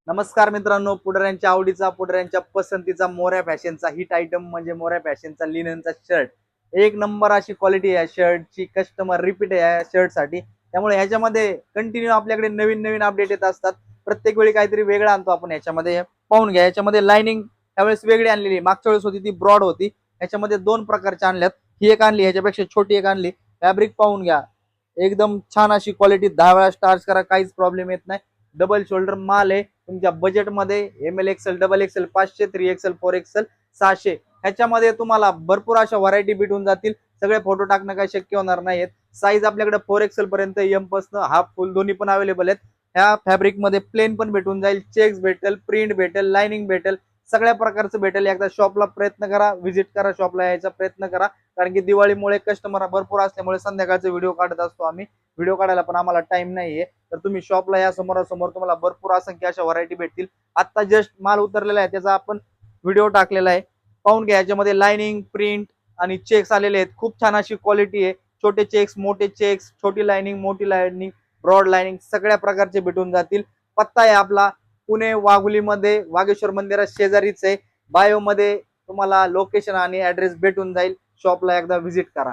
नमस्कार मित्रांनो, पुढाऱ्यांच्या आवडीचा, पुढाऱ्यांच्या पसंतीचा मोऱ्या फॅशनचा हिट आयटम म्हणजे मोऱ्या फॅशनचा लिननचा शर्ट. एक नंबर अशी क्वालिटी आहे शर्टची, कस्टमर रिपीट आहे या शर्टसाठी. त्यामुळे ह्याच्यामध्ये कंटिन्यू आपल्याकडे नवीन नवीन अपडेट येत असतात. प्रत्येक वेळी काहीतरी वेगळं आणतो आपण ह्याच्यामध्ये. पाहून घ्या, ह्याच्यामध्ये लाइनिंग त्यावेळेस वेगळी आणलेली, मागच्या वेळेस होती ती ब्रॉड होती. ह्याच्यामध्ये दोन प्रकारच्या आणल्यात. ही एक आणली, ह्याच्यापेक्षा छोटी एक आणली. फॅब्रिक पाहून घ्या, एकदम छान अशी क्वालिटी. 10 वेळा स्टार्च करा, काहीच प्रॉब्लेम येत नाही. डबल शोल्डर माल आहे तुमच्या बजेटमध्ये. ML XL, XXL, 500, 3XL, 4XL, 600 ह्याच्यामध्ये तुम्हाला भरपूर अशा व्हरायटी भेटून जातील. सगळे फोटो टाकणं काही शक्य होणार नाहीत. साईज आपल्याकडे 4XL पर्यंत, M पासून हाफ फुल दोन्ही पण अवेलेबल आहेत. ह्या फॅब्रिक मध्ये प्लेन पण भेटून जाईल, चेक्स भेटेल, प्रिंट भेटेल, लाइनिंग भेटेल, सगळ्या प्रकारचं भेटेल. एकदा शॉपला प्रयत्न करा, व्हिजिट करा, शॉपला यायचा प्रयत्न करा. कारण की दिवाळीमुळे कस्टमर भरपूर असल्यामुळे संध्याकाळचे व्हिडिओ काढत असतो आम्ही. व्हिडिओ काढायला पण आम्हाला टाइम नाहीये. तर तुम्ही शॉपला या, समोरासमोर तुम्हाला भरपूर असंख्य अशा व्हरायटी भेटतील. आता जस्ट माल उतरलेला आहे, त्याचा आपण व्हिडिओ टाकलेला आहे, पाहून घ्या. याच्यामध्ये लाइनिंग, प्रिंट आणि चेक्स आलेले आहेत. खूप छान अशी क्वालिटी आहे. छोटे चेक्स, मोठे चेक्स, छोटी लाइनिंग, मोठी लाइनिंग, ब्रॉड लाइनिंग सगळ्या प्रकारचे भेटून जातील. पत्ता आहे आपला पुणे वाघोलीमध्ये, वागेश्वर मंदिरात शेजारीच आहे. बायो मध्ये तुम्हाला लोकेशन आणि ऍड्रेस भेटून जाईल. शॉपला एकदा व्हिजिट करा.